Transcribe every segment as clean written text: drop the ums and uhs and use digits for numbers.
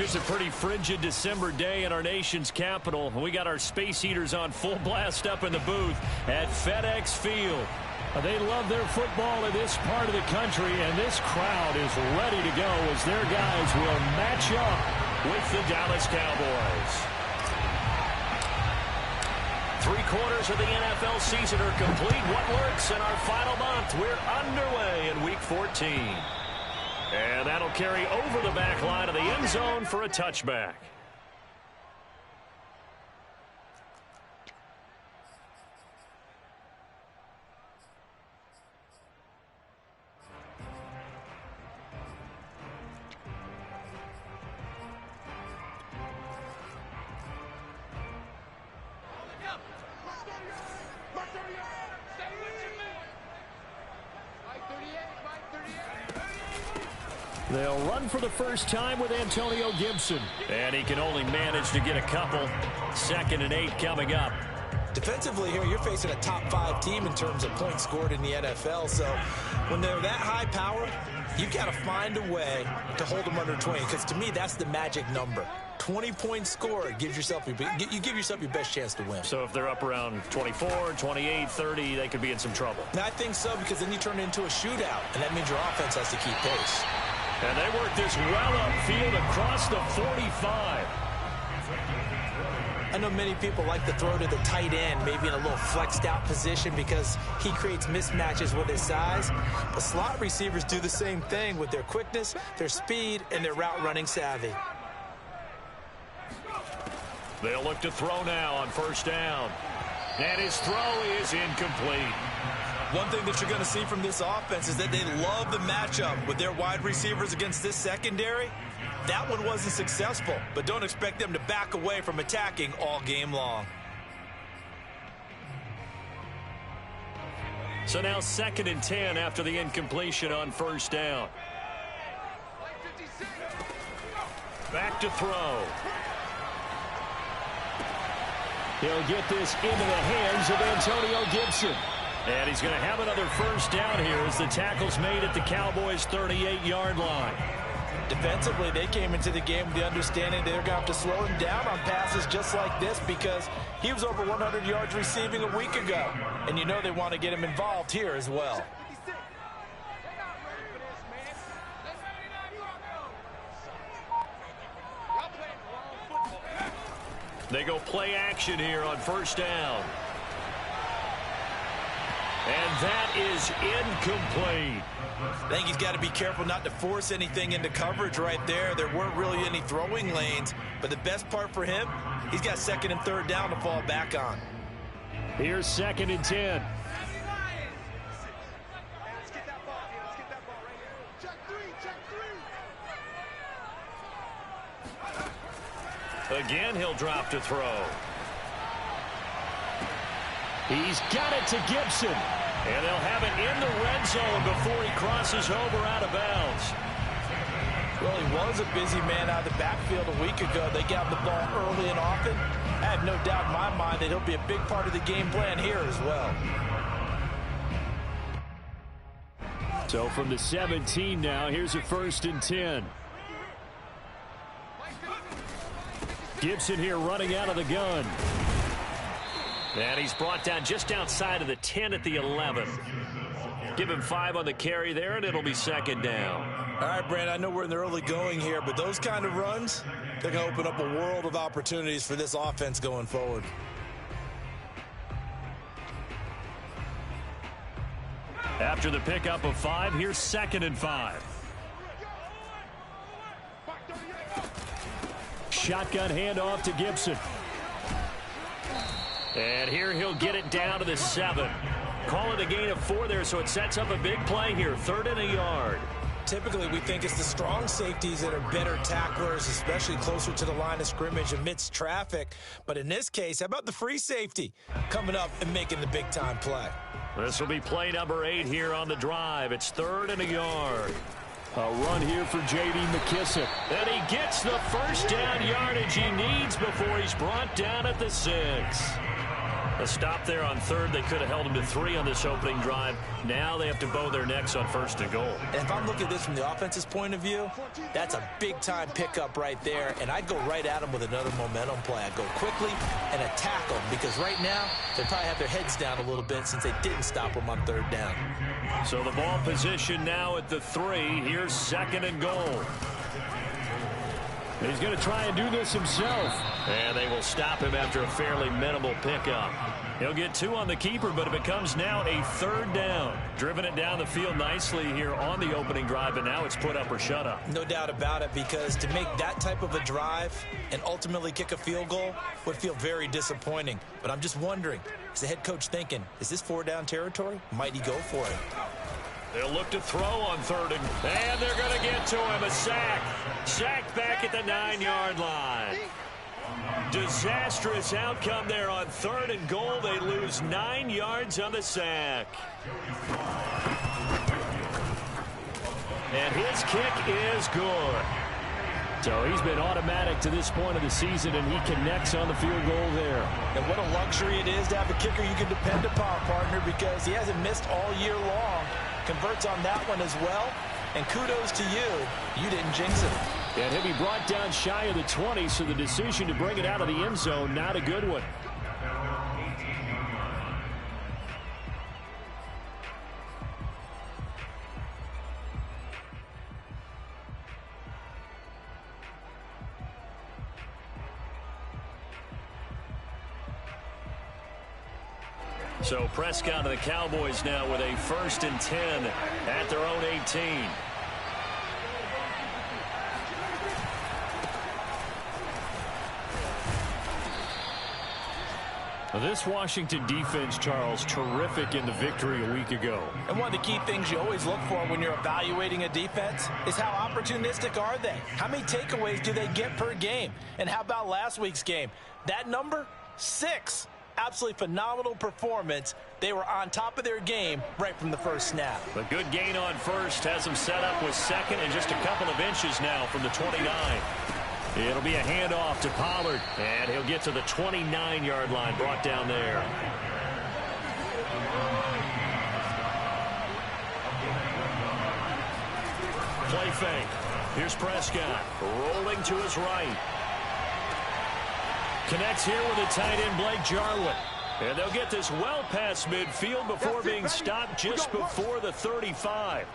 Here's a pretty frigid December day in our nation's capital. We got our space heaters on full blast up in the booth at FedEx Field. They love their football in this part of the country, and this crowd is ready to go as their guys will match up with the Dallas Cowboys. 3/4 of the NFL season are complete. What works in our final month? We're underway in Week 14. And that'll carry over the back line of the end zone for a touchback. They'll run for the first time with Antonio Gibson. And he can only manage to get a couple. 2nd and 8 coming up. Defensively here, you're facing a top 5 team in terms of points scored in the NFL. So when they're that high power, you've got to find a way to hold them under 20. Because to me, that's the magic number. 20 points scored gives yourself you give yourself your best chance to win. So if they're up around 24, 28, 30, they could be in some trouble. And I think so, because then you turn it into a shootout, and that means your offense has to keep pace. And they work this well upfield across the 45. I know many people like to throw to the tight end, maybe in a little flexed out position because he creates mismatches with his size. But slot receivers do the same thing with their quickness, their speed, and their route running savvy. They'll look to throw now on 1st down. And his throw is incomplete. One thing that you're going to see from this offense is that they love the matchup with their wide receivers against this secondary. That one wasn't successful, but don't expect them to back away from attacking all game long. So now 2nd and 10 after the incompletion on 1st down. Back to throw. He'll get this into the hands of Antonio Gibson. And he's going to have another 1st down here as the tackle's made at the Cowboys' 38-yard line. Defensively, they came into the game with the understanding they're going to have to slow him down on passes just like this because he was over 100 yards receiving a week ago. And you know they want to get him involved here as well. They go play action here on 1st down. And that is incomplete. I think he's got to be careful not to force anything into coverage right there. There weren't really any throwing lanes. But the best part for him, he's got 2nd and 3rd down to fall back on. Here's 2nd and 10. Again, he'll drop to throw. He's got it to Gibson. And they'll have it in the red zone before he crosses over out of bounds. Well, he was a busy man out of the backfield a week ago. They got the ball early and often. I have no doubt in my mind that he'll be a big part of the game plan here as well. So from the 17 now, here's a 1st and 10. Gibson here running out of the gun. And he's brought down just outside of the 10 at the 11. Give him 5 on the carry there, and it'll be 2nd down. All right, Brand, I know we're in the early going here, but those kind of runs, they're going to open up a world of opportunities for this offense going forward. After the pickup of 5, here's 2nd and 5. Shotgun handoff to Gibson. And here he'll get it down to the 7. Call it a gain of 4 there, so it sets up a big play here. 3rd and a yard. Typically, we think it's the strong safeties that are better tacklers, especially closer to the line of scrimmage amidst traffic. But in this case, how about the free safety coming up and making the big-time play? This will be play number 8 here on the drive. It's 3rd and a yard. A run here for J.D. McKissick. And he gets the 1st down yardage he needs before he's brought down at the 6. A stop there on third. They could have held them to 3 on this opening drive. Now they have to bow their necks on first and goal. And if I'm looking at this from the offense's point of view, that's a big-time pickup right there. And I'd go right at them with another momentum play. I'd go quickly and attack them because right now they probably have their heads down a little bit since they didn't stop them on third down. So the ball position now at the 3. Here's second and goal. He's going to try and do this himself. And they will stop him after a fairly minimal pickup. He'll get 2 on the keeper, but it becomes now a third down. Driven it down the field nicely here on the opening drive, but now it's put up or shut up. No doubt about it, because to make that type of a drive and ultimately kick a field goal would feel very disappointing. But I'm just wondering, is the head coach thinking, is this 4-down territory? Might he go for it? They'll look to throw on third, and they're going to get to him. A sack. Sacked back at the 9-yard line. Disastrous outcome there on third and goal. They lose 9 yards on the sack. And his kick is good. So he's been automatic to this point of the season, and he connects on the field goal there. And what a luxury it is to have a kicker you can depend upon, partner, because he hasn't missed all year long. Converts on that one as well. And kudos to you. You didn't jinx it. And he'll be brought down shy of the 20, so the decision to bring it out of the end zone, not a good one. So Prescott and the Cowboys now with a 1st and 10 at their own 18. This Washington defense, Charles, terrific in the victory a week ago. And one of the key things you always look for when you're evaluating a defense is how opportunistic are they? How many takeaways do they get per game? And how about last week's game? That number, 6. Absolutely phenomenal performance. They were on top of their game right from the first snap. A good gain on first has them set up with second and just a couple of inches now from the 29. It'll be a handoff to Pollard, and he'll get to the 29-yard line, brought down there. Play fake. Here's Prescott, rolling to his right. Connects here with the tight end, Blake Jarwin. And they'll get this well past midfield before being stopped just before the 35.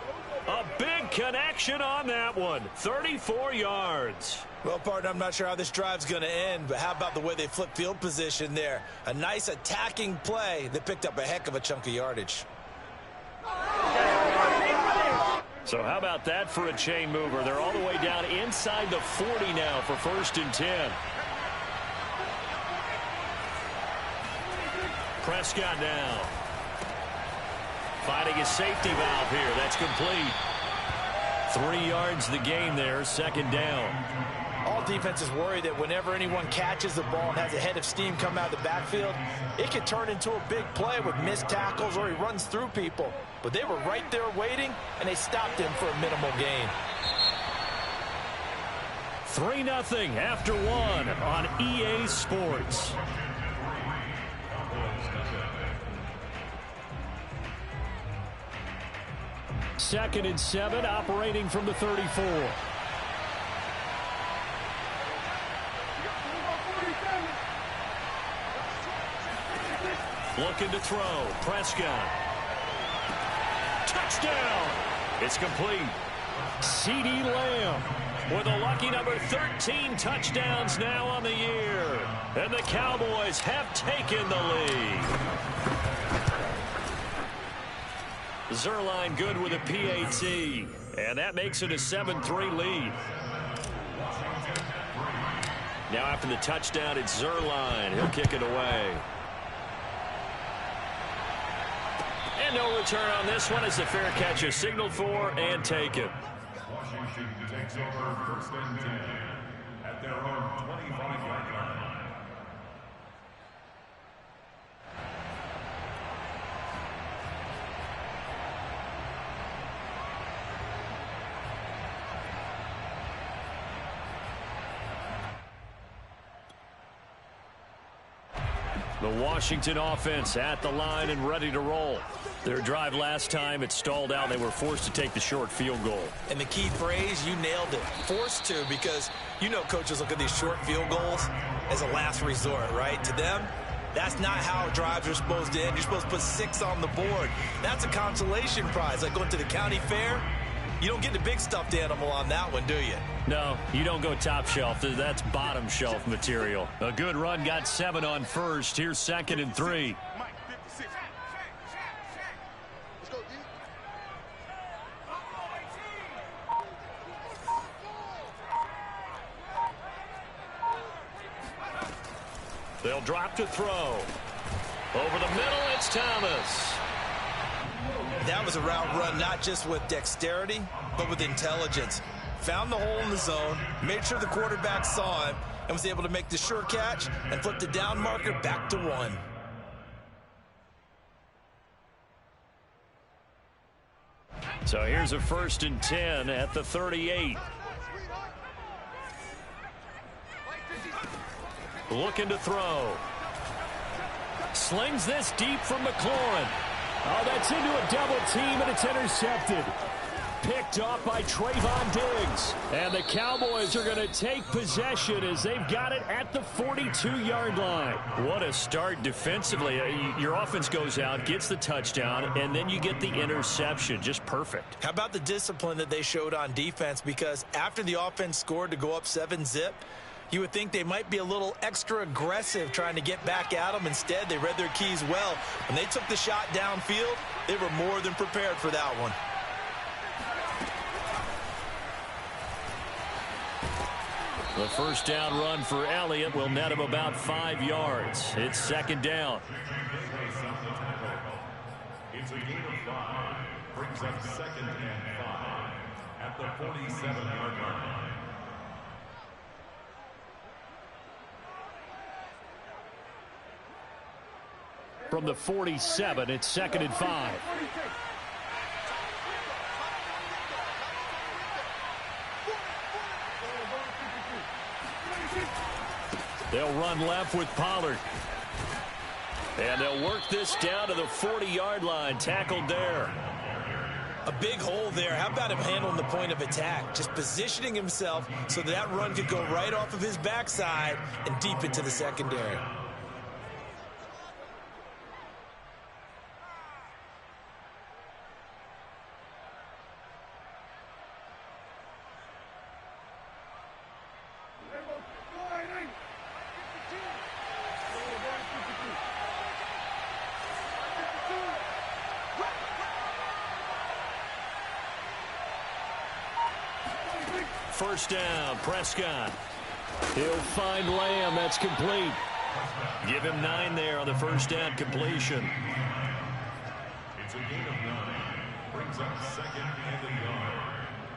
A big connection on that one. 34 yards. Well, partner, I'm not sure how this drive's going to end, but how about the way they flip field position there? A nice attacking play that picked up a heck of a chunk of yardage. So how about that for a chain mover? They're all the way down inside the 40 now for 1st and 10. Prescott now. Finding his safety valve here. That's complete. 3 yards the game there, 2nd down. All defenses worry that whenever anyone catches the ball and has a head of steam come out of the backfield, it could turn into a big play with missed tackles or he runs through people. But they were right there waiting, and they stopped him for a minimal gain. 3-0 after 1 on EA Sports. Second and 7, operating from the 34. Looking to throw. Prescott. Touchdown. It's complete. CeeDee Lamb with a lucky number 13 touchdowns now on the year. And the Cowboys have taken the lead. Zerline good with a PAT. And that makes it a 7-3 lead. Now after the touchdown, it's Zerline. He'll kick it away. And no return on this one as the fair catch is signaled for and taken. Washington takes over 1st and 10 at their own 25-yard line. The Washington offense at the line and ready to roll. Their drive last time, it stalled out. They were forced to take the short field goal. And the key phrase, you nailed it. Forced to, because you know coaches look at these short field goals as a last resort, right? To them, that's not how drives are supposed to end. You're supposed to put 6 on the board. That's a consolation prize. Like going to the county fair, you don't get the big stuffed animal on that one, do you? No, you don't go top shelf. That's bottom shelf material. A good run got 7 on first. Here's 2nd and 3. They'll drop to throw. Over the middle, it's Thomas. That was a route run not just with dexterity, but with intelligence. Found the hole in the zone, made sure the quarterback saw him, and was able to make the sure catch and flip the down marker back to 1. So here's a 1st and 10 at the 38. Looking to throw. Slings this deep from McLaurin. Oh, that's into a double team, and it's intercepted. Picked off by Trayvon Diggs. And the Cowboys are going to take possession as they've got it at the 42-yard line. What a start defensively. Your offense goes out, gets the touchdown, and then you get the interception. Just perfect. How about the discipline that they showed on defense? Because after the offense scored to go up 7-zip, you would think they might be a little extra aggressive trying to get back at them. Instead, they read their keys well. When they took the shot downfield, they were more than prepared for that one. The first down run for Elliott will net him about 5 yards. It's 2nd down. It's a gain of 5. Brings up 2nd and 5 at the 47-yard line. From the 47, it's 2nd and 5. They'll run left with Pollard. And they'll work this down to the 40-yard line. Tackled there. A big hole there. How about him handling the point of attack? Just positioning himself so that run could go right off of his backside and deep into the secondary. First down, Prescott. He'll find Lamb. That's complete. Give him 9 there on the first down completion. It's a gain of 9. Brings up 2nd and a yard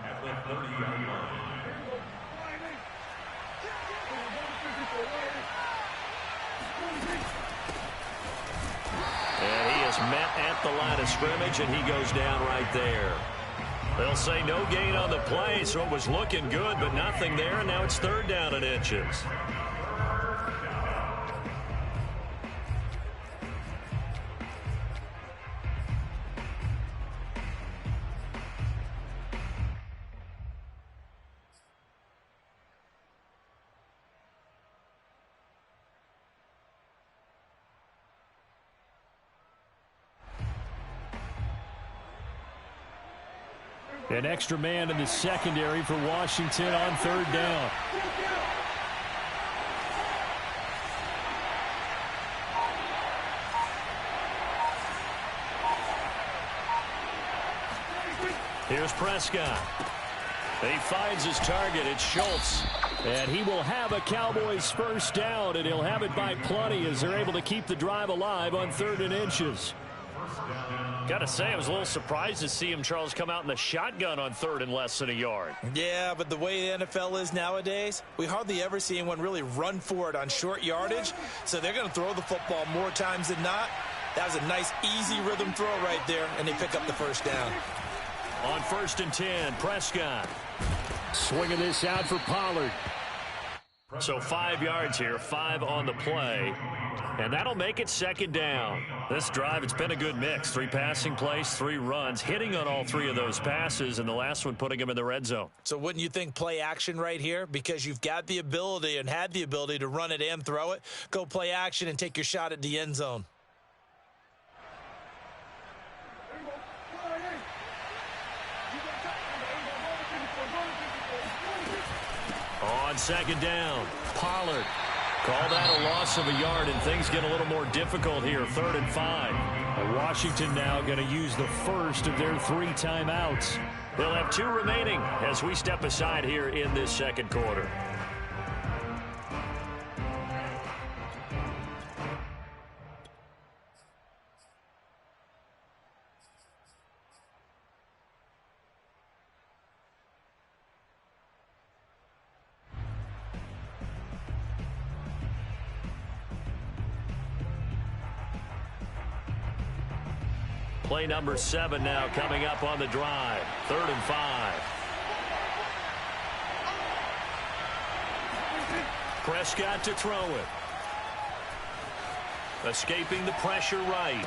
at the 30-yard line. And he is met at the line of scrimmage, and he goes down right there. They'll say no gain on the play, so it was looking good, but nothing there, and now it's 3rd down and inches. An extra man in the secondary for Washington on 3rd down. Here's Prescott. He finds his target. It's Schultz. And he will have a Cowboys first down, and he'll have it by plenty as they're able to keep the drive alive on 3rd and inches. Got to say, I was a little surprised to see him, Charles, come out in the shotgun on 3rd and less than a yard. Yeah, but the way the NFL is nowadays, we hardly ever see anyone really run for it on short yardage. So they're going to throw the football more times than not. That was a nice, easy rhythm throw right there, and they pick up the first down. On 1st and 10, Prescott. Swinging this out for Pollard. So 5 yards here, 5 on the play. And that'll make it second down. This drive, it's been a good mix. 3 passing plays, 3 runs, hitting on all 3 of those passes, and the last one putting him in the red zone. So wouldn't you think play action right here? Because you've got the ability and had the ability to run it and throw it. Go play action and take your shot at the end zone. On second down, Pollard. Call that a loss of a yard, and things get a little more difficult here. 3rd and 5. And Washington now going to use the first of their 3 timeouts. They'll have 2 remaining as we step aside here in this second quarter. Play number 7 now coming up on the drive. 3rd and 5. Prescott to throw it. Escaping the pressure right.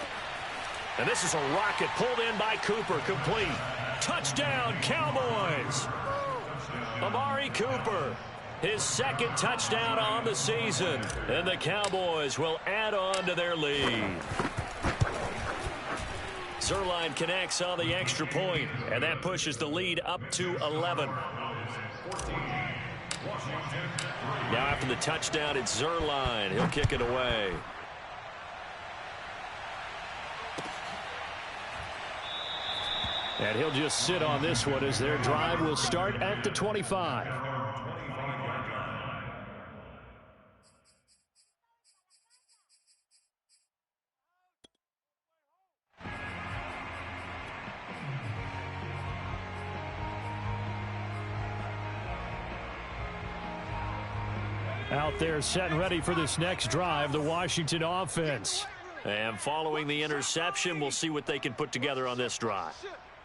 And this is a rocket pulled in by Cooper. Complete. Touchdown, Cowboys. Amari Cooper. His 2nd touchdown on the season. And the Cowboys will add on to their lead. Zerline connects on the extra point, and that pushes the lead up to 11. Now after the touchdown, it's Zerline. He'll kick it away. And he'll just sit on this one as their drive will start at the 25. Out there set and ready for this next drive, the Washington offense. And following the interception, we'll see what they can put together on this drive.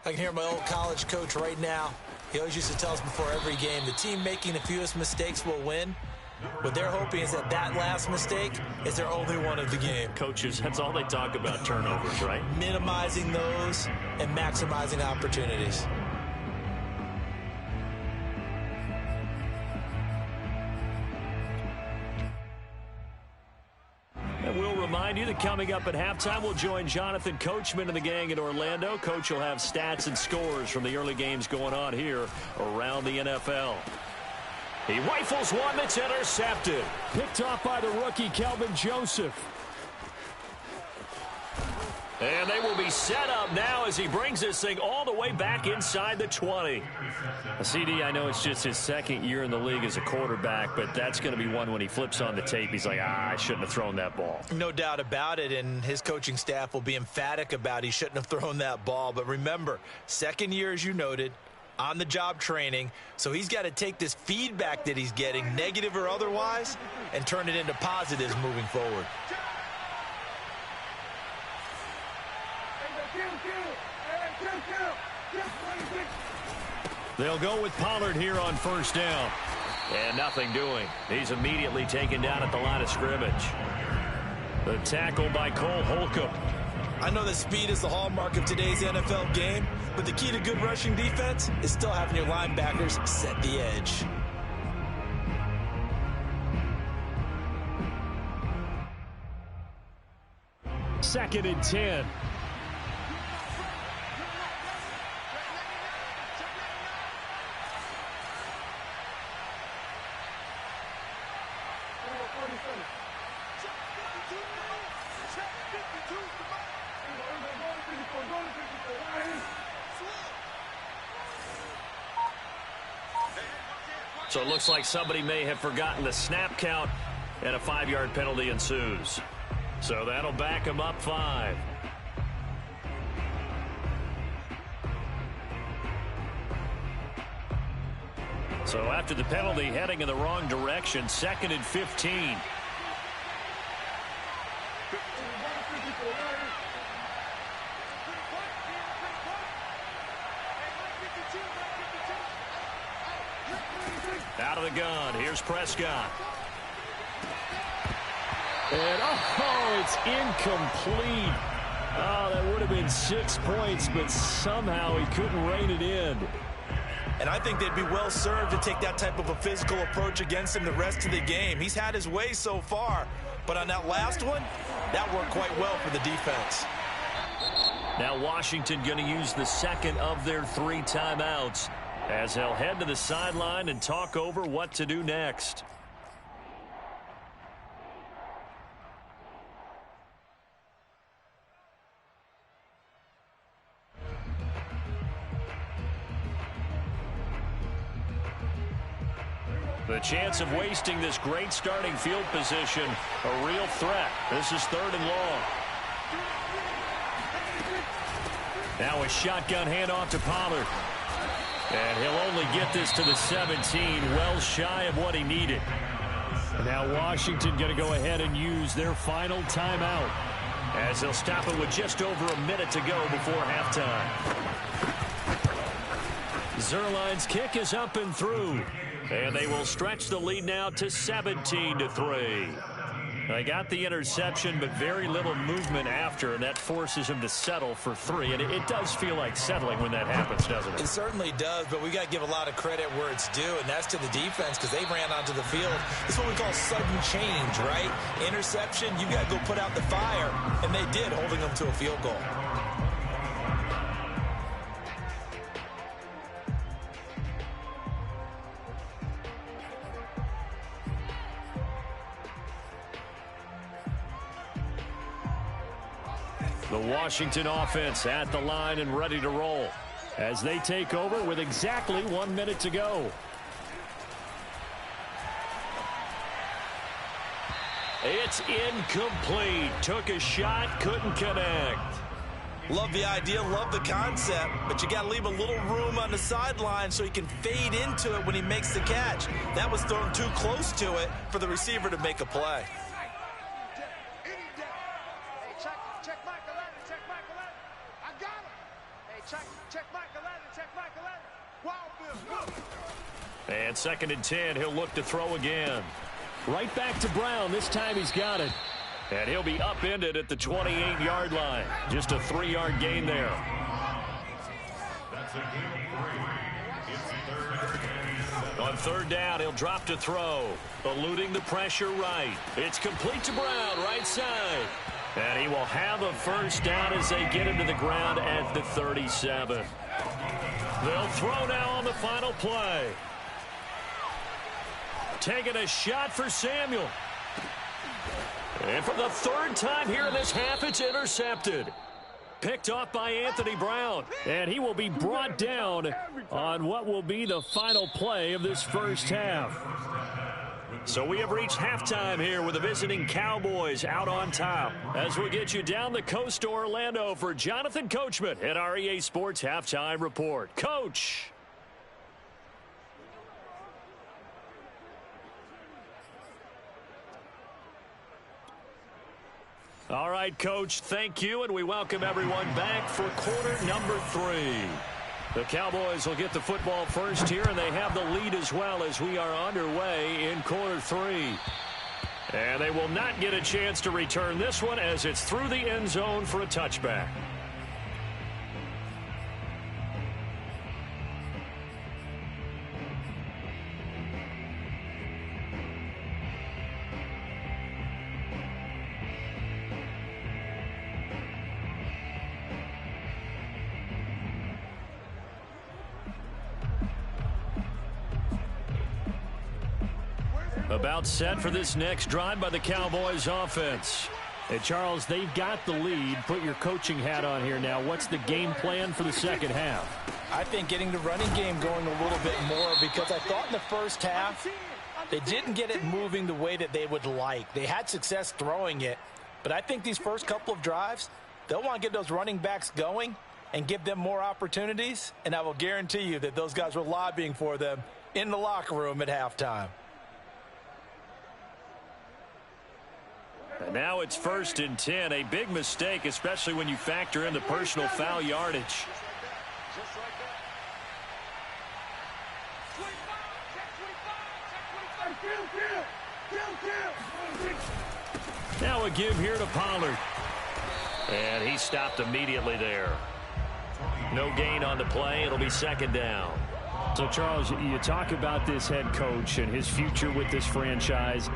I can hear my old college coach right now. He always used to tell us before every game, the team making the fewest mistakes will win. What they're hoping is that that last mistake is their only one of the game. Coaches, that's all they talk about, turnovers, right? Minimizing those and maximizing opportunities. And we'll remind you that coming up at halftime, we'll join Jonathan Coachman and the gang in Orlando. Coach will have stats and scores from the early games going on here around the NFL. He rifles one that's intercepted. Picked off by the rookie, Kelvin Joseph. And they will be set up now as he brings this thing all the way back inside the 20. CD, I know it's just his 2nd year in the league as a quarterback, but that's going to be one when he flips on the tape. He's like, I shouldn't have thrown that ball. No doubt about it, and his coaching staff will be emphatic about he shouldn't have thrown that ball. But remember, 2nd year, as you noted, on-the-job training, so he's got to take this feedback that he's getting, negative or otherwise, and turn it into positives moving forward. They'll go with Pollard here on 1st down. And nothing doing. He's immediately taken down at the line of scrimmage. The tackle by Cole Holcomb. I know that speed is the hallmark of today's NFL game, but the key to good rushing defense is still having your linebackers set the edge. Second and 10. So it looks like somebody may have forgotten the snap count, and a 5-yard penalty ensues. So that'll back him up 5. So after the penalty, heading in the wrong direction, 2nd and 15. Out of the gun, here's Prescott. And, oh, it's incomplete. Oh, that would have been 6 points, but somehow he couldn't rein it in. And I think they'd be well served to take that type of a physical approach against him the rest of the game. He's had his way so far, but on that last one, that worked quite well for the defense. Now Washington going to use the second of their 3 timeouts as they'll head to the sideline and talk over what to do next. The chance of wasting this great starting field position, a real threat. This is 3rd and long. Now a shotgun handoff to Pollard. And he'll only get this to the 17, well shy of what he needed. And now Washington going to go ahead and use their final timeout, as they'll stop it with just over a minute to go before halftime. Zerline's kick is up and through. And they will stretch the lead now to 17-3. They got the interception, but very little movement after, and that forces him to settle for 3. And it does feel like settling when that happens, doesn't it? It certainly does, but we got to give a lot of credit where it's due, and that's to the defense because they ran onto the field. It's what we call sudden change, right? Interception, you got to go put out the fire, and they did, holding them to a field goal. The Washington offense at the line and ready to roll as they take over with exactly 1 minute to go. It's incomplete. Took a shot, couldn't connect. Love the idea, love the concept, but you got to leave a little room on the sideline so he can fade into it when he makes the catch. That was thrown too close to it for the receiver to make a play. And 2nd and 10, he'll look to throw again. Right back to Brown. This time he's got it. And he'll be upended at the 28-yard line. Just a 3-yard gain there. That's a gain of 3. It's 3rd down. On 3rd down, he'll drop to throw. Eluding the pressure right. It's complete to Brown, right side. And he will have a 1st down as they get him to the ground at the 37. They'll throw now on the final play. Taking a shot for Samuel. And for the 3rd time here in this half, it's intercepted. Picked off by Anthony Brown. And he will be brought down on what will be the final play of this first half. So we have reached halftime here with the visiting Cowboys out on top. As we get you down the coast to Orlando for Jonathan Coachman at our EA Sports Halftime Report. Coach. All right, Coach, thank you, and we welcome everyone back for quarter number 3. The Cowboys will get the football first here, and they have the lead as well as we are underway in quarter 3. And they will not get a chance to return this one as it's through the end zone for a touchback. About set for this next drive by the Cowboys offense. Hey, Charles, they've got the lead. Put your coaching hat on here now. What's the game plan for the second half? I think getting the running game going a little bit more because I thought in the first half they didn't get it moving the way that they would like. They had success throwing it, but I think these first couple of drives, they'll want to get those running backs going and give them more opportunities, and I will guarantee you that those guys were lobbying for them in the locker room at halftime. And now it's 1st and 10. A big mistake, especially when you factor in the personal foul yardage. Now a give here to Pollard. And he stopped immediately there. No gain on the play. It'll be second down. So, Charles, you talk about this head coach and his future with this franchise.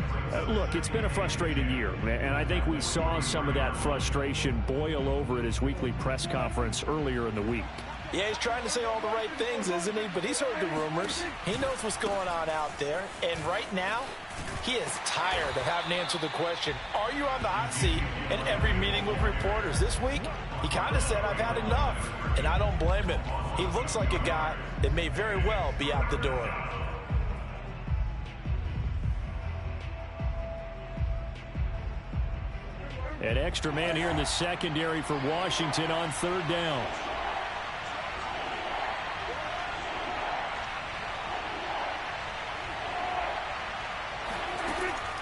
Look, it's been a frustrating year, and I think we saw some of that frustration boil over at his weekly press conference earlier in the week. Yeah, he's trying to say all the right things, isn't he? But he's heard the rumors. He knows what's going on out there. And right now, he is tired of having to answer the question, are you on the hot seat in every meeting with reporters? This week, he kind of said, I've had enough. And I don't blame him. He looks like a guy that may very well be out the door. An extra man here in the secondary for Washington on third down.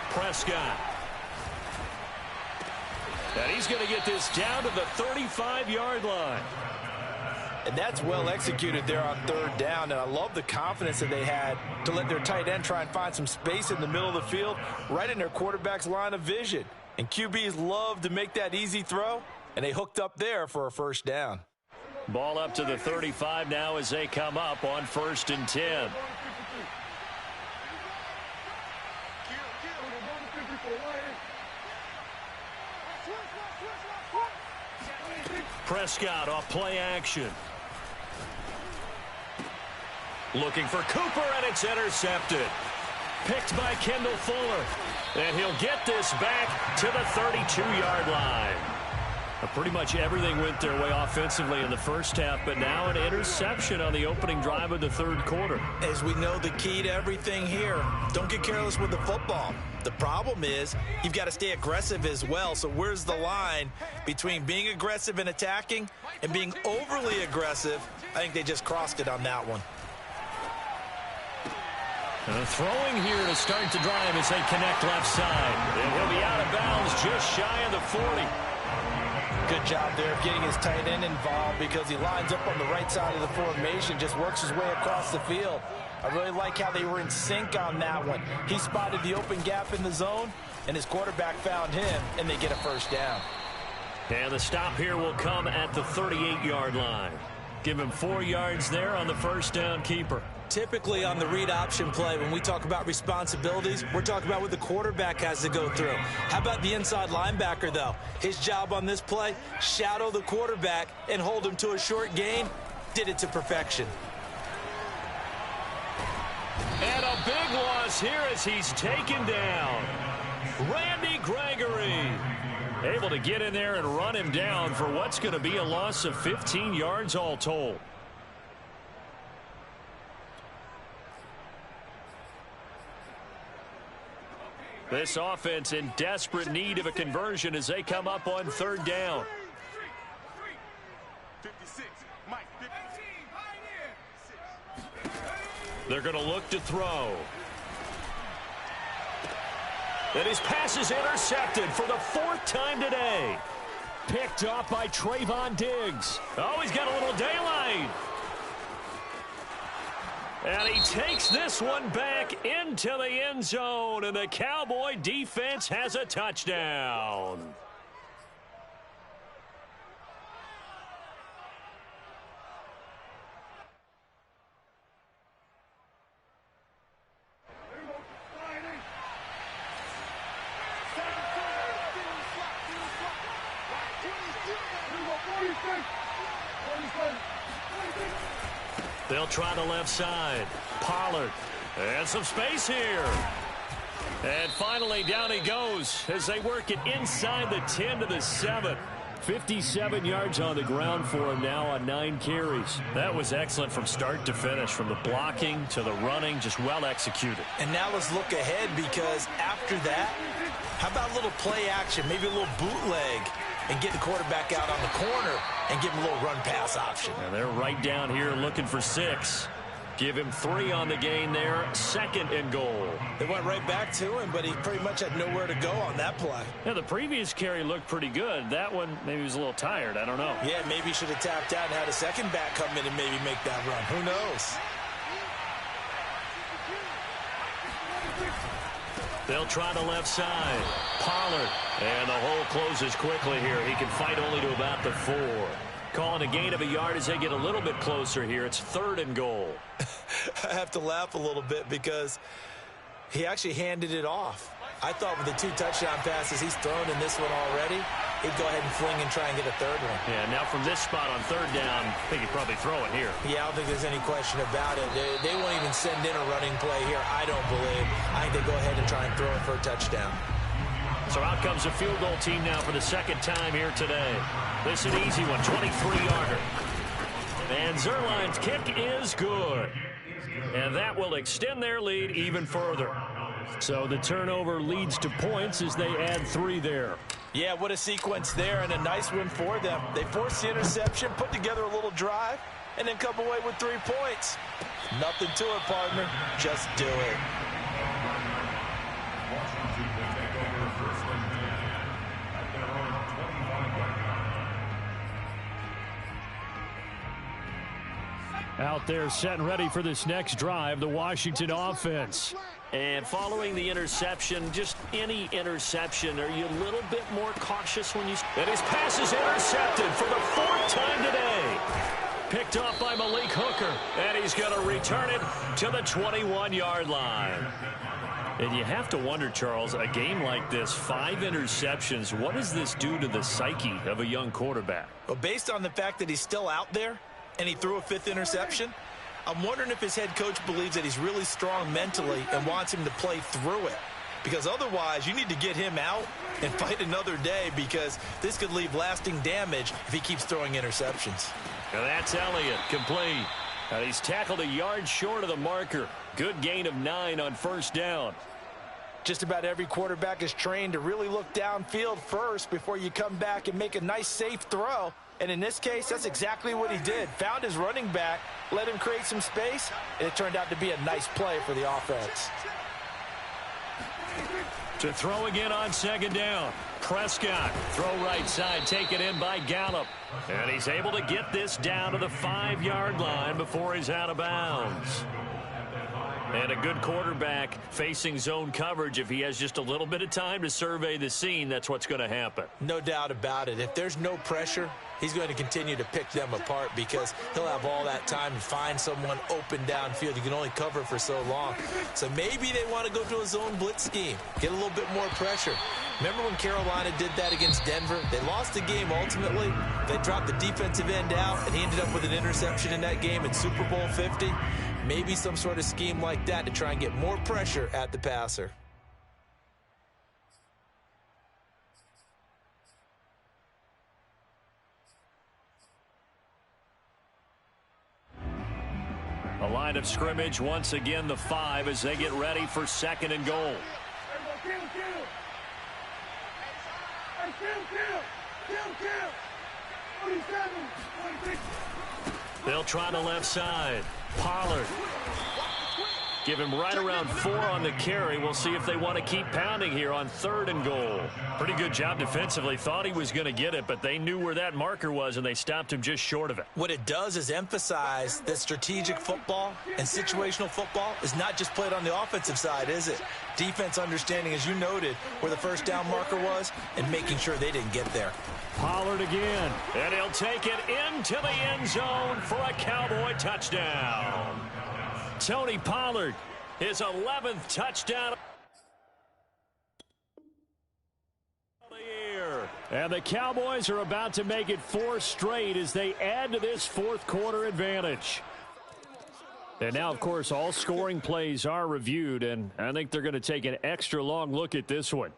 Prescott. And he's going to get this down to the 35-yard line. And that's well executed there on third down. And I love the confidence that they had to let their tight end try and find some space in the middle of the field, right in their quarterback's line of vision. And QBs love to make that easy throw, and they hooked up there for a first down. Ball up to the 35 now as they come up on 1st and 10. Prescott off play action. Looking for Cooper, and it's intercepted. Picked by Kendall Fuller. And he'll get this back to the 32-yard line. Pretty much everything went their way offensively in the first half, but now an interception on the opening drive of the third quarter. As we know, the key to everything here, don't get careless with the football. The problem is you've got to stay aggressive as well. So where's the line between being aggressive and attacking and being overly aggressive? I think they just crossed it on that one. Throwing here to start the drive as they connect left side. And he'll be out of bounds just shy of the 40. Good job there of getting his tight end involved because he lines up on the right side of the formation, just works his way across the field. I really like how they were in sync on that one. He spotted the open gap in the zone, and his quarterback found him, and they get a first down. And the stop here will come at the 38-yard line. Give him 4 yards there on the first down keeper. Typically on the read option play, when we talk about responsibilities, we're talking about what the quarterback has to go through. How about the inside linebacker, though? His job on this play, shadow the quarterback and hold him to a short gain. Did it to perfection. And a big loss here as he's taken down. Randy Gregory able to get in there and run him down for what's going to be a loss of 15 yards all told. This offense in desperate need of a conversion as they come up on third down. They're going to look to throw. And his pass is intercepted for the 4th time today. Picked off by Trayvon Diggs. Oh, he's got a little daylight. And he takes this one back into the end zone, and the Cowboy defense has a touchdown. They'll try the left side. Pollard. And some space here. And finally, down he goes as they work it inside the 10 to the 7. 57 yards on the ground for him now on 9 carries. That was excellent from start to finish, from the blocking to the running, just well executed. And now let's look ahead, because after that, how about a little play action, maybe a little bootleg, and get the quarterback out on the corner and give him a little run-pass option. And they're right down here looking for 6. Give him 3 on the gain there, 2nd and goal. They went right back to him, but he pretty much had nowhere to go on that play. Yeah, the previous carry looked pretty good. That one, maybe he was a little tired. I don't know. Yeah, maybe he should have tapped out and had a second back come in and maybe make that run. Who knows? They'll try the left side. Pollard. And the hole closes quickly here. He can fight only to about the 4. Calling a gain of a yard as they get a little bit closer here. It's 3rd and goal. I have to laugh a little bit because he actually handed it off. I thought with the 2 touchdown passes he's thrown in this one already, he'd go ahead and fling and try and get a 3rd one. Yeah, now from this spot on 3rd down, I think he'd probably throw it here. Yeah, I don't think there's any question about it. They won't even send in a running play here, I don't believe. I think they go ahead and try and throw it for a touchdown. So out comes a field goal team now for the 2nd time here today. This is an easy one, 23-yarder. And Zerline's kick is good. And that will extend their lead even further. So the turnover leads to points as they add 3 there. Yeah, what a sequence there, and a nice win for them. They forced the interception, put together a little drive, and then come away with 3 points. Nothing to it, partner. Just do it. Out there set and ready for this next drive, the Washington offense. And following the interception, just any interception, are you a little bit more cautious when you... And his pass is intercepted for the 4th time today. Picked off by Malik Hooker, and he's going to return it to the 21-yard line. And you have to wonder, Charles, a game like this, 5 interceptions, what does this do to the psyche of a young quarterback? Well, based on the fact that he's still out there, and he threw a 5th interception, I'm wondering if his head coach believes that he's really strong mentally and wants him to play through it. Because otherwise, you need to get him out and fight another day, because this could leave lasting damage if he keeps throwing interceptions. Now that's Elliott, complete. He's tackled a yard short of the marker. Good gain of 9 on 1st down. Just about every quarterback is trained to really look downfield first before you come back and make a nice, safe throw. And in this case, that's exactly what he did. Found his running back, let him create some space, and it turned out to be a nice play for the offense. To throw again on 2nd down. Prescott, throw right side, taken in by Gallup. And he's able to get this down to the 5-yard line before he's out of bounds. And a good quarterback facing zone coverage. If he has just a little bit of time to survey the scene, that's what's going to happen. No doubt about it. If there's no pressure, he's going to continue to pick them apart, because he'll have all that time to find someone open downfield. You can only cover for so long. So maybe they want to go to a zone blitz scheme, get a little bit more pressure. Remember when Carolina did that against Denver? They lost the game ultimately. They dropped the defensive end out, and he ended up with an interception in that game in Super Bowl 50. Maybe some sort of scheme like that to try and get more pressure at the passer. A line of scrimmage, once again the 5 as they get ready for 2nd and goal. They'll try the left side. Pollard. Give him right around 4 on the carry. We'll see if they want to keep pounding here on 3rd and goal. Pretty good job defensively. Thought he was going to get it, but they knew where that marker was, and they stopped him just short of it. What it does is emphasize that strategic football and situational football is not just played on the offensive side, is it? Defense understanding, as you noted, where the 1st down marker was and making sure they didn't get there. Pollard again, and he'll take it into the end zone for a Cowboy touchdown. Tony Pollard, his 11th touchdown. And the Cowboys are about to make it 4 straight as they add to this 4th quarter advantage. And now, of course, all scoring plays are reviewed, and I think they're going to take an extra long look at this one.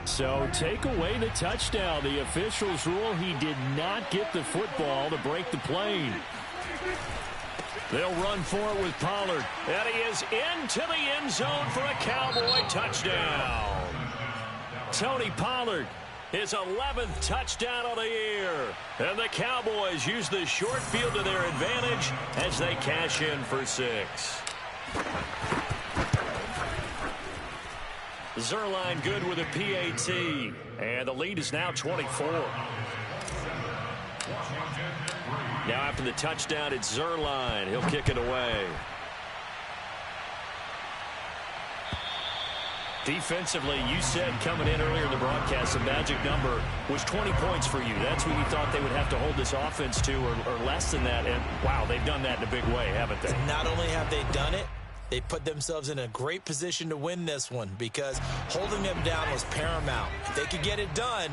So take away the touchdown. The officials rule he did not get the football to break the play. They'll run for it with Pollard. And he is into the end zone for a Cowboy touchdown. Tony Pollard, his 11th touchdown of the year. And the Cowboys use the short field to their advantage as they cash in for 6. Zerline good with a PAT. And the lead is now 24. Now after the touchdown, it's Zerline. He'll kick it away. Defensively, you said coming in earlier in the broadcast, the magic number was 20 points for you. That's what you thought they would have to hold this offense to, or less than that. And, wow, they've done that in a big way, haven't they? And not only have they done it, they put themselves in a great position to win this one because holding them down was paramount. If they could get it done,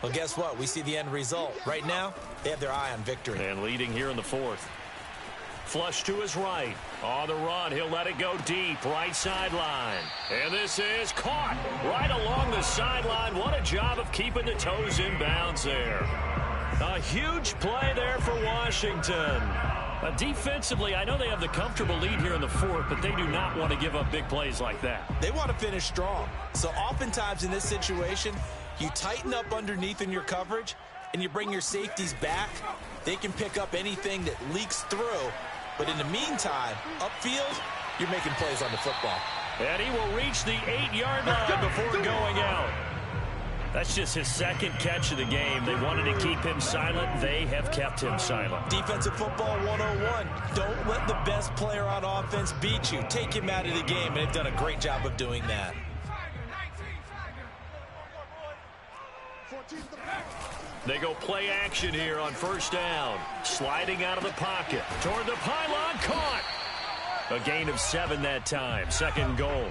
well, guess what? We see the end result. Right now, they have their eye on victory. And leading here in the fourth. Flush to his right. On the run, he'll let it go deep. Right sideline. And this is caught right along the sideline. What a job of keeping the toes in bounds there. A huge play there for Washington. Defensively, I know they have the comfortable lead here in the fourth, but they do not want to give up big plays like that. They want to finish strong. So oftentimes in this situation, you tighten up underneath in your coverage, and you bring your safeties back. They can pick up anything that leaks through. But in the meantime, upfield, you're making plays on the football. And he will reach the 8-yard line before going out. That's just his second catch of the game. They wanted to keep him silent. They have kept him silent. Defensive football 101. Don't let the best player on offense beat you. Take him out of the game, and they've done a great job of doing that. They go play action here on first down. Sliding out of the pocket. Toward the pylon. Caught. A gain of 7 that time. Second and goal.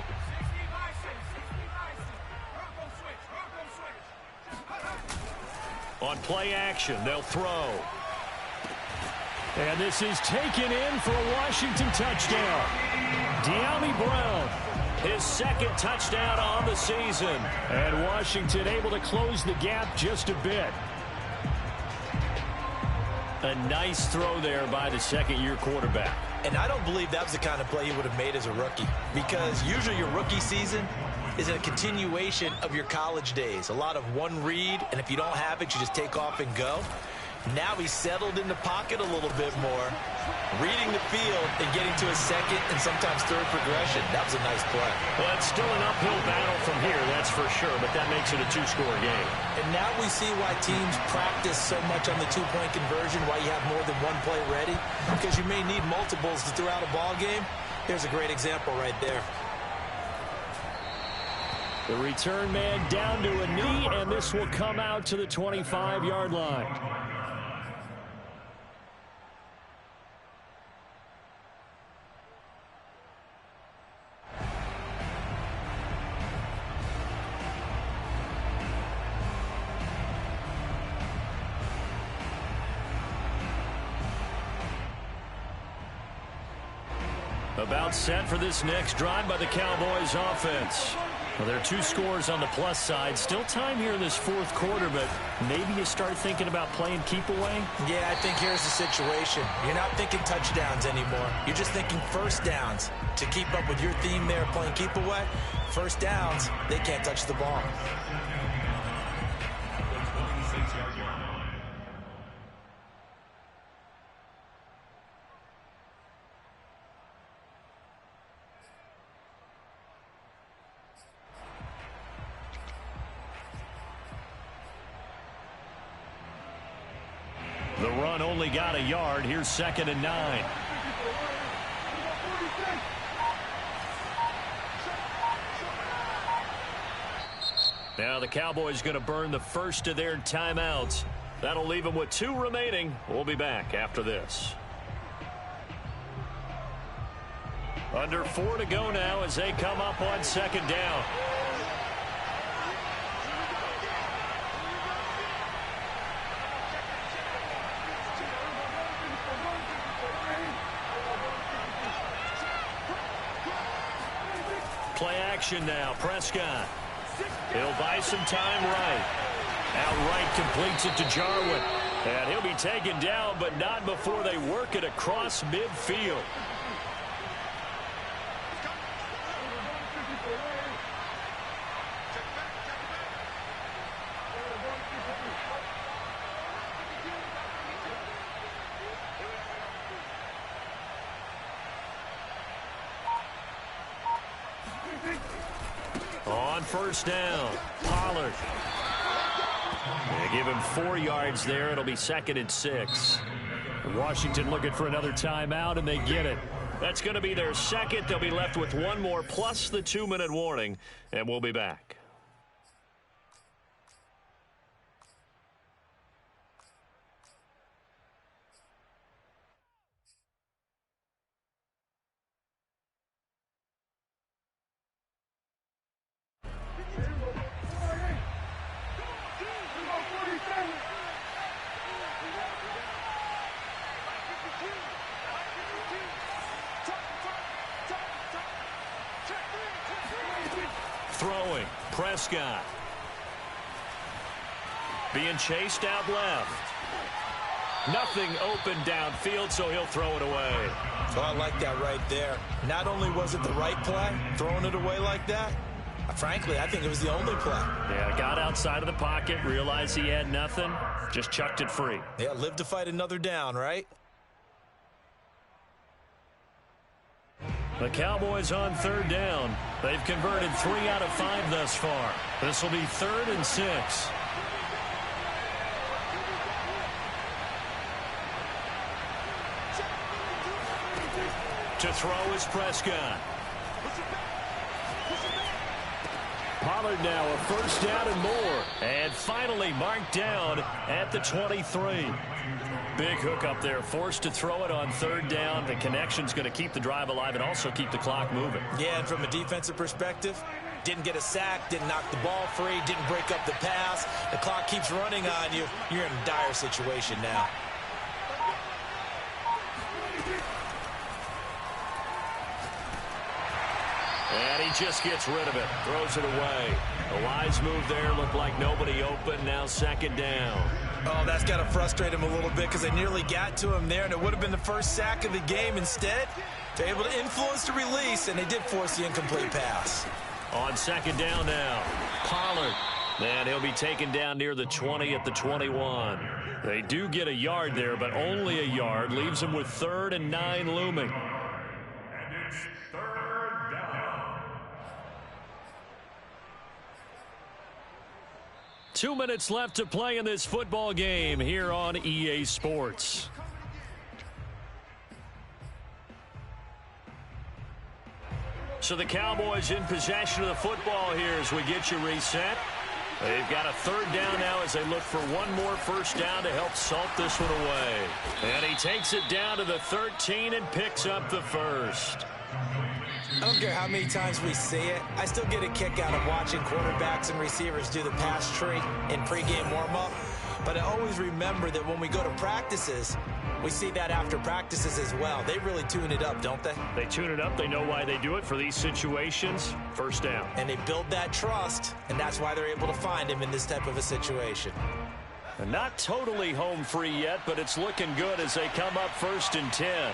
On play action, they'll throw. And this is taken in for a Washington touchdown. De'Ami Brown. His second touchdown on the season. And Washington able to close the gap just a bit. A nice throw there by the second-year quarterback. And I don't believe that was the kind of play he would have made as a rookie, because usually your rookie season is a continuation of your college days. A lot of one read, and if you don't have it, you just take off and go. Now he's settled in the pocket a little bit more, reading the field and getting to a second and sometimes third progression. That was a nice play. Well, it's still an uphill battle from here, that's for sure, but that makes it a two-score game. And now we see why teams practice so much on the two-point conversion, why you have more than one play ready, because you may need multiples to throw out a ball game. There's a great example right there. The return man down to a knee, and this will come out to the 25-yard line. About set for this next drive by the Cowboys offense. Well, there are 2 scores on the plus side. Still time here in this fourth quarter, but maybe you start thinking about playing keep away? Yeah, I think here's the situation. You're not thinking touchdowns anymore. You're just thinking first downs. To keep up with your theme there, playing keep away, first downs, they can't touch the ball. The run only got a yard. Here's 2nd and 9. Now the Cowboys going to burn the first of their timeouts. That'll leave them with 2 remaining. We'll be back after this. Under 4 to go now as they come up on 2nd down. Play action now. Prescott. He'll buy some time right. Outright completes it to Jarwin. And he'll be taken down, but not before they work it across midfield. On first down, Pollard. They give him 4 yards there. It'll be 2nd and 6. Washington looking for another timeout, and they get it. That's going to be their second. They'll be left with one more plus the 2-minute warning, and we'll be back. Throwing, Prescott. Being chased out left. Nothing open downfield, so he'll throw it away. So I like that right there. Not only was it the right play, throwing it away like that, frankly, I think it was the only play. Yeah, got outside of the pocket, realized he had nothing, just chucked it free. Yeah, live to fight another down, right? The Cowboys on third down. They've converted 3 out of 5 thus far. This will be 3rd and 6. To throw is Prescott. Pollard now a first down and more. And finally marked down at the 23. Big hook up there, forced to throw it on 3rd down. The connection's going to keep the drive alive and also keep the clock moving. Yeah, and from a defensive perspective, didn't get a sack, didn't knock the ball free, didn't break up the pass. The clock keeps running on you. You're in a dire situation now. And he just gets rid of it, throws it away. A wise move there, looked like nobody open, now 2nd down. Oh, that's got to frustrate him a little bit because they nearly got to him there, and it would have been the first sack of the game. Instead, they're able to influence the release, and they did force the incomplete pass. On 2nd down now, Pollard. And he'll be taken down near the 20 at the 21. They do get a yard there, but only a yard. Leaves them with 3rd and 9 looming. And it's 3rd down. 2 minutes left to play in this football game here on EA Sports. So the Cowboys in possession of the football here as we get you reset. They've got a 3rd down now as they look for one more first down to help salt this one away. And he takes it down to the 13 and picks up the first. I don't care how many times we see it. I still get a kick out of watching quarterbacks and receivers do the pass tree in pregame warm-up. But I always remember that when we go to practices, we see that after practices as well. They really tune it up, don't they? They tune it up. They know why they do it for these situations. First down. And they build that trust, and that's why they're able to find him in this type of a situation. And not totally home free yet, but it's looking good as they come up 1st and 10.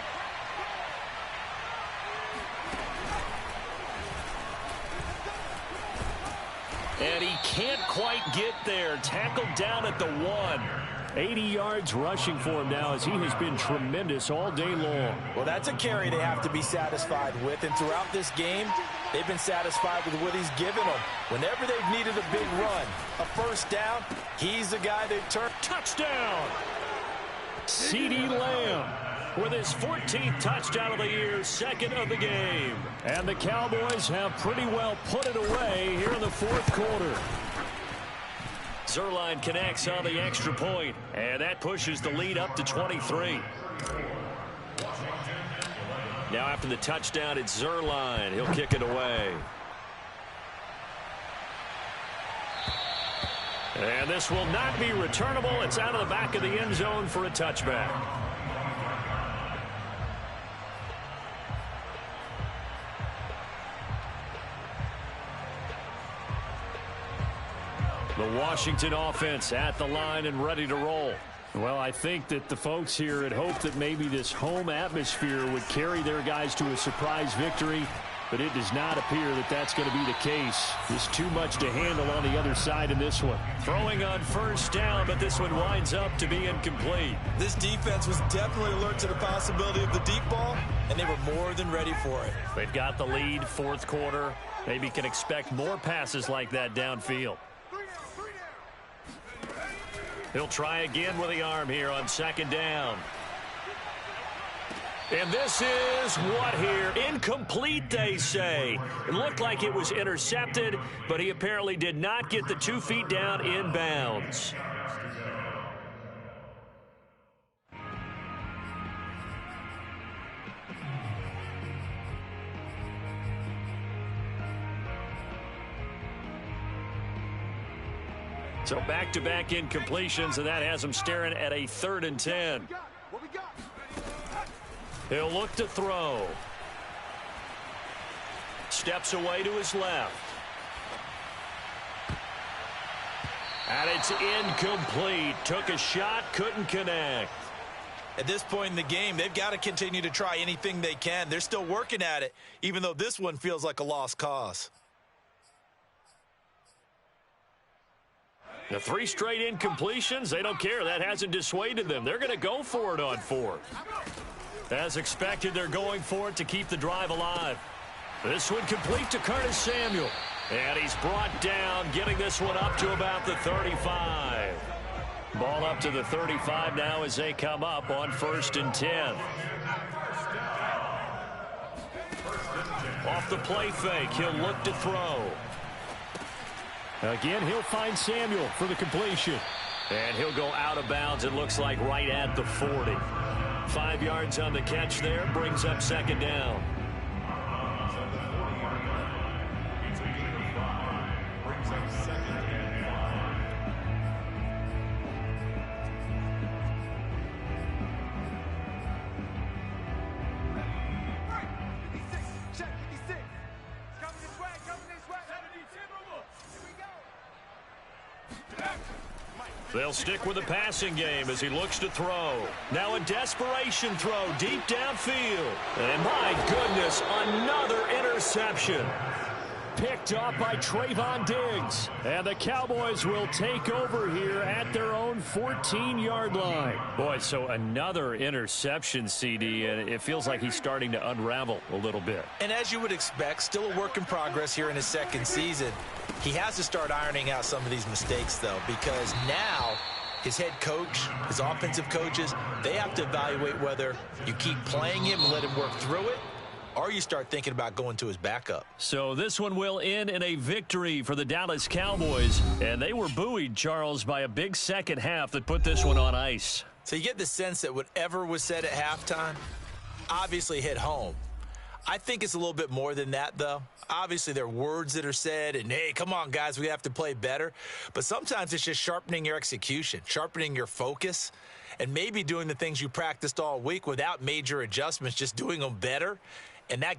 And he can't quite get there. Tackled down at the 1. 80 yards rushing for him now as he has been tremendous all day long. Well, that's a carry they have to be satisfied with. And throughout this game, they've been satisfied with what he's given them. Whenever they've needed a big run, a first down, he's the guy they've turned. Touchdown! CeeDee Lamb with his 14th touchdown of the year, 2nd of the game. And the Cowboys have pretty well put it away here in the 4th quarter. Zuerlein connects on the extra point, and that pushes the lead up to 23. Now after the touchdown, it's Zuerlein. He'll kick it away. And this will not be returnable. It's out of the back of the end zone for a touchback. The Washington offense at the line and ready to roll. Well, I think that the folks here had hoped that maybe this home atmosphere would carry their guys to a surprise victory, but it does not appear that that's going to be the case. There's too much to handle on the other side in this one. Throwing on first down, but this one winds up to be incomplete. This defense was definitely alert to the possibility of the deep ball, and they were more than ready for it. They've got the lead, 4th quarter. Maybe can expect more passes like that downfield. He'll try again with the arm here on 2nd down. And this is what here? Incomplete, they say. It looked like it was intercepted, but he apparently did not get the 2 feet down in bounds. So back-to-back incompletions, and that has him staring at a 3rd and 10. He'll look to throw. Steps away to his left. And it's incomplete. Took a shot, couldn't connect. At this point in the game, they've got to continue to try anything they can. They're still working at it, even though this one feels like a lost cause. The 3 straight incompletions, they don't care. That hasn't dissuaded them. They're going to go for it on 4th. As expected, they're going for it to keep the drive alive. This one complete to Curtis Samuel. And he's brought down, getting this one up to about the 35. Ball up to the 35 now as they come up on 1st and 10. Off the play fake, he'll look to throw. Again, he'll find Samuel for the completion. And he'll go out of bounds, it looks like right at the 40. 5 yards on the catch there, brings up 2nd down. It's a gain of 5. Brings up 2nd and 5. They'll stick with the passing game as he looks to throw. Now a desperation throw deep downfield. And my goodness, another interception. Picked off by Trayvon Diggs. And the Cowboys will take over here at their own 14-yard line. Boy, so another interception, CD, and it feels like he's starting to unravel a little bit. And as you would expect, still a work in progress here in his 2nd season. He has to start ironing out some of these mistakes, though, because now his head coach, his offensive coaches, they have to evaluate whether you keep playing him and let him work through it, or you start thinking about going to his backup. So this one will end in a victory for the Dallas Cowboys. And they were buoyed, Charles, by a big second half that put this one on ice. So you get the sense that whatever was said at halftime obviously hit home. I think it's a little bit more than that, though. Obviously, there are words that are said, and, hey, come on, guys, we have to play better. But sometimes it's just sharpening your execution, sharpening your focus, and maybe doing the things you practiced all week without major adjustments, just doing them better. And that